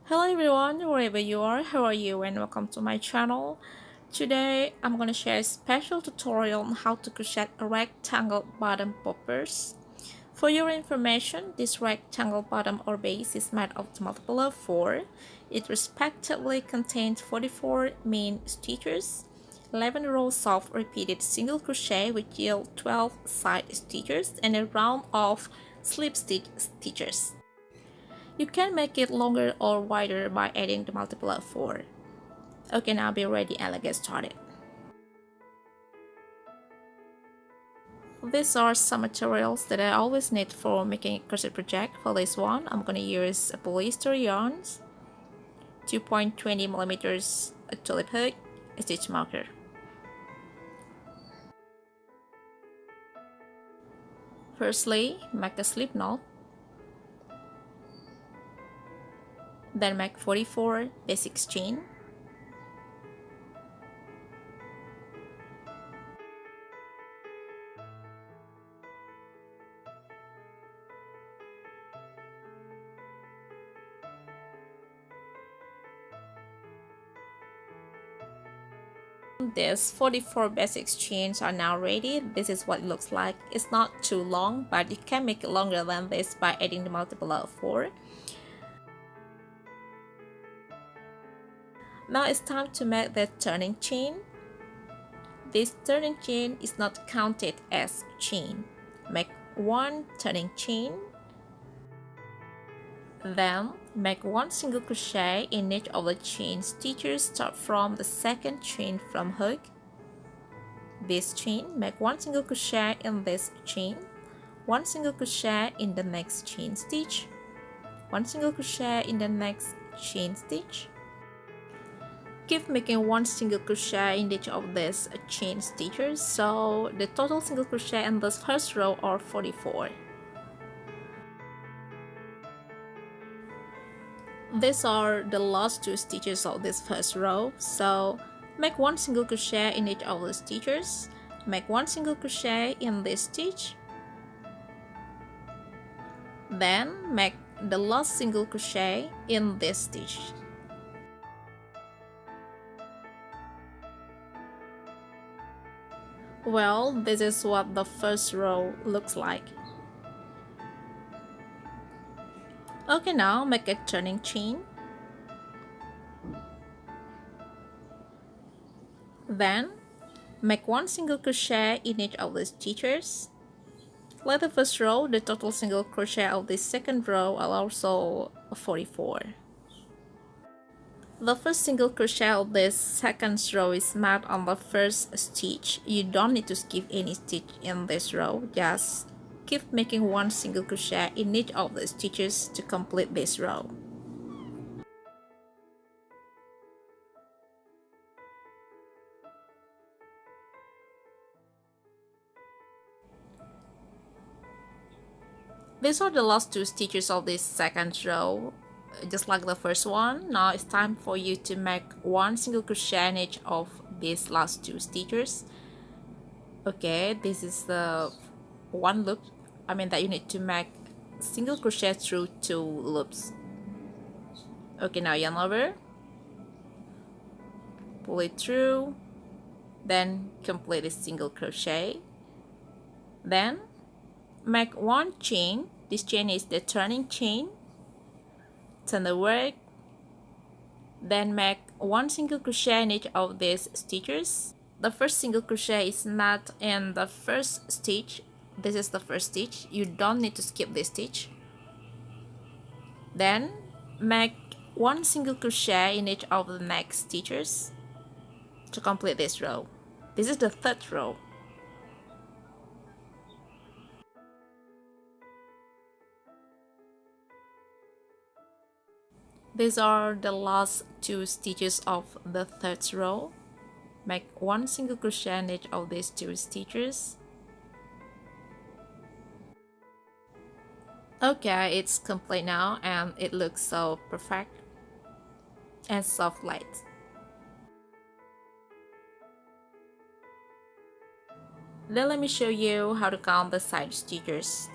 Hello everyone, wherever you are, how are you and welcome to my channel. Today I'm going to share a special tutorial on how to crochet a rectangle bottom poppers. For your information, this rectangle bottom or base is made of multiple of 4. It respectively contains 44 main stitches, 11 rows of repeated single crochet which yield 12 side stitches and a round of slip stitch stitches. You can make it longer or wider by adding the multiple of 4. Okay, now be ready and let's get started. These are some materials that I always need for making a crochet project. For this one, I'm going to use a polyester yarns, 2.20 millimeters a tulip hook, a stitch marker. Firstly, make a slip knot, then make 44 basic chain. These 44 basic chains are now ready. This is what it looks like. It's not too long, but you can make it longer than this by adding the multiple of 4. Now it's time to make the turning chain. This turning chain is not counted as chain. Make one turning chain, then make one single crochet in each of the chain stitches. Start from the second chain from hook. This chain, make one single crochet in this chain, one single crochet in the next chain stitch, one single crochet in the next chain stitch. Keep making one single crochet in each of these chain stitches, so the total single crochet in this first row are 44. These are the last 2 stitches of this first row, so make one single crochet in each of the stitches, make one single crochet in this stitch, then make the last single crochet in this stitch. Well, this is what the first row looks like. Okay, now make a turning chain. Then make one single crochet in each of the stitches. Like the first row, the total single crochet of the second row are also 44. The first single crochet of this second row is made on the first stitch. You don't need to skip any stitch in this row, just keep making one single crochet in each of the stitches to complete this row. These are the last 2 stitches of this second row, just like the first one. Now it's time for you to make one single crochet in each of these last 2 stitches. Okay, this is the one loop, that you need to make single crochet through 2 loops. Okay, now yarn over, pull it through, then complete a single crochet, then make one chain. This chain is the turning chain, turn the work, then make one single crochet in each of these stitches. The first single crochet is made in the first stitch. This is the first stitch. You don't need to skip this stitch. Then make one single crochet in each of the next stitches to complete this row. This is the third row. These are the last 2 stitches of the third row. Make one single crochet in each of these 2 stitches. Okay, it's complete now and it looks so perfect and soft light. Then let me show you how to count the side stitches.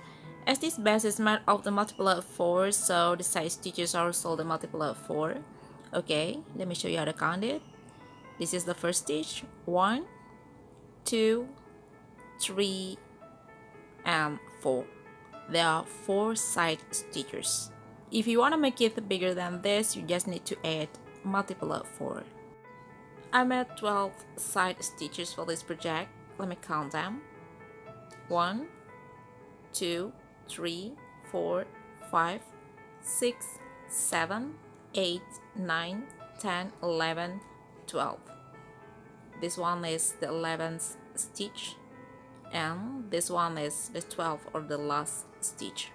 As this base is made of the multiple of 4, so the side stitches are also the multiple of 4. Okay, let me show you how to count it. This is the first stitch. 1, 2, 3, and 4. There are 4 side stitches. If you want to make it bigger than this, you just need to add multiple of 4. I made 12 side stitches for this project. Let me count them. 1, 2, 3, 4, 5, 6, 7, 8, 9, 10, 11, 12. This one is the 11th stitch, and this one is the 12th or the last stitch.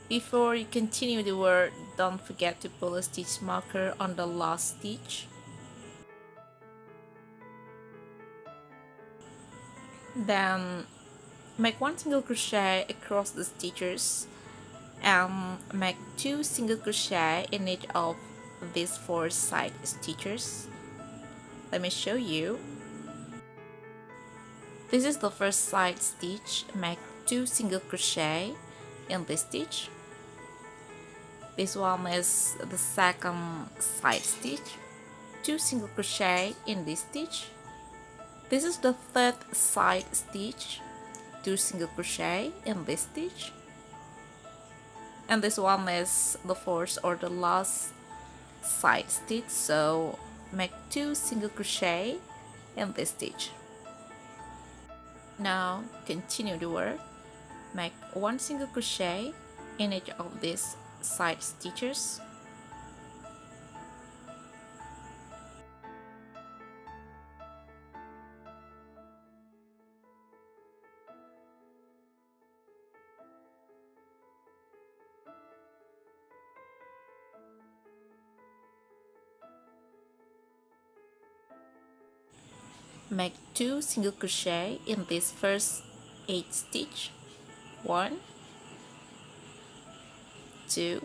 Before you continue the work, don't forget to put a stitch marker on the last stitch. Then make 1 single crochet across the stitches and make 2 single crochet in each of these 4 side stitches. Let me show you. This is the first side stitch. Make 2 single crochet in this stitch. This one is the second side stitch. 2 single crochet in this stitch. This is the third side stitch. 2 single crochet in this stitch. And this one is the fourth or the last side stitch, so make 2 single crochet in this stitch. Now continue the work. Make 1 single crochet in each of these side stitches. Make 2 single crochet in this first 8 stitch. 1, 2,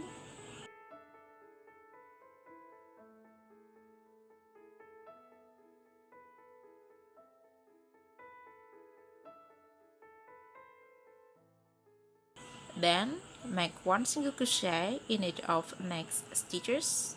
then make 1 single crochet in each of next stitches.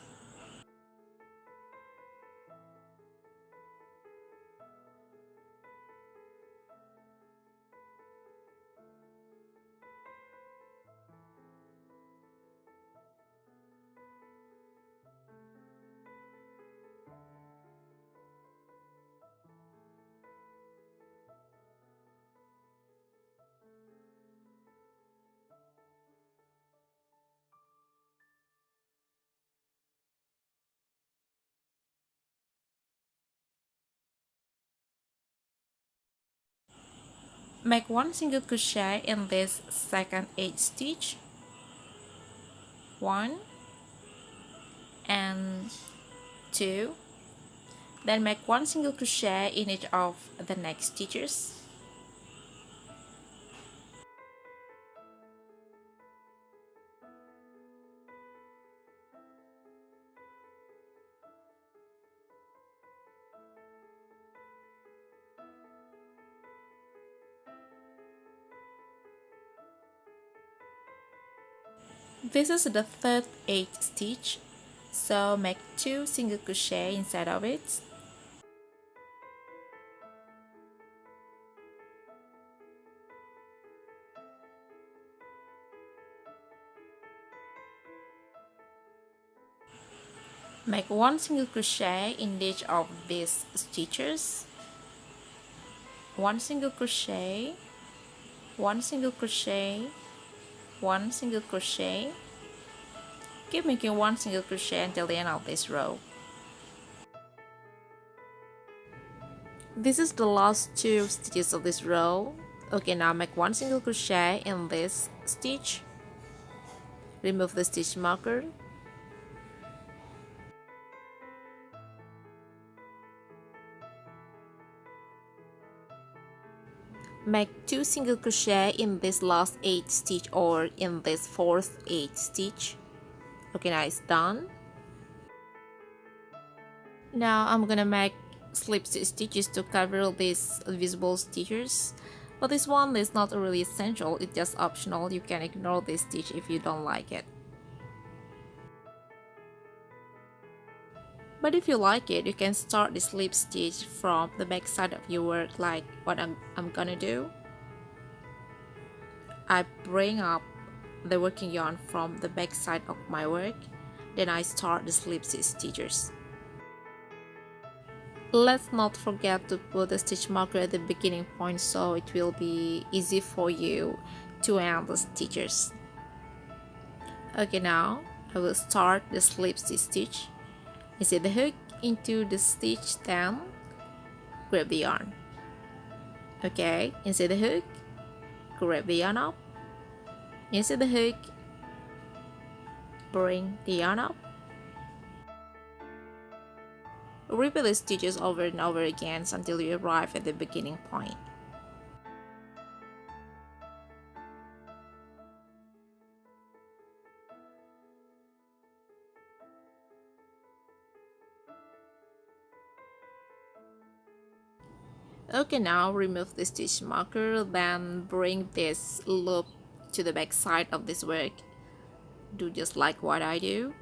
Make 1 single crochet in this second 8 stitch. 1 and 2. Then make 1 single crochet in each of the next stitches. This is the third 8 stitch, so make 2 single crochet inside of it. Make 1 single crochet in each of these stitches. 1 single crochet, 1 single crochet, 1 single crochet. Keep making 1 single crochet until the end of this row. This is the last 2 stitches of this row. Okay, now make 1 single crochet in this stitch. Remove the stitch marker. Make 2 single crochet in this last 8 stitch or in this fourth 8 stitch. Okay, now it's done. Now I'm gonna make slip stitches to cover these visible stitches. But this one is not really essential, it's just optional. You can ignore this stitch if you don't like it. But if you like it, you can start the slip stitch from the back side of your work, like what I'm gonna do. I bring up the working yarn from the back side of my work, then I start the slip stitches. Let's not forget to put the stitch marker at the beginning point so it will be easy for you to end the stitches. Okay, now I will start the slip stitch. Insert the hook into the stitch, then grab the yarn. Okay, insert the hook, grab the yarn up, insert the hook, bring the yarn up. Repeat the stitches over and over again until you arrive at the beginning point. Okay, now remove the stitch marker, then bring this loop to the back side of this work. Do just like what I do.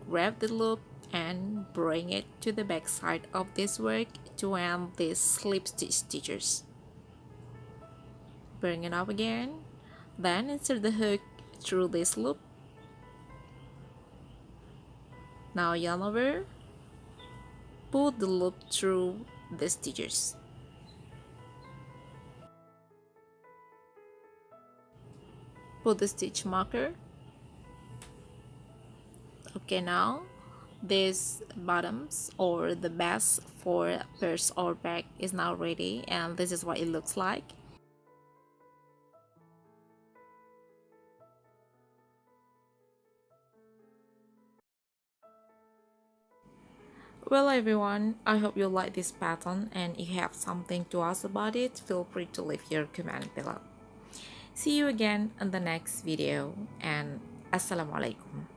Grab the loop and bring it to the back side of this work to end these slip stitches. Bring it up again, then insert the hook through this loop. Now yarn over, put the loop through the stitches. Put the stitch marker. Okay, now this bottoms or the base for purse or bag is now ready, and this is what it looks like. Well everyone, I hope you like this pattern, and if you have something to ask about it, feel free to leave your comment below. See you again in the next video, and Assalamualaikum.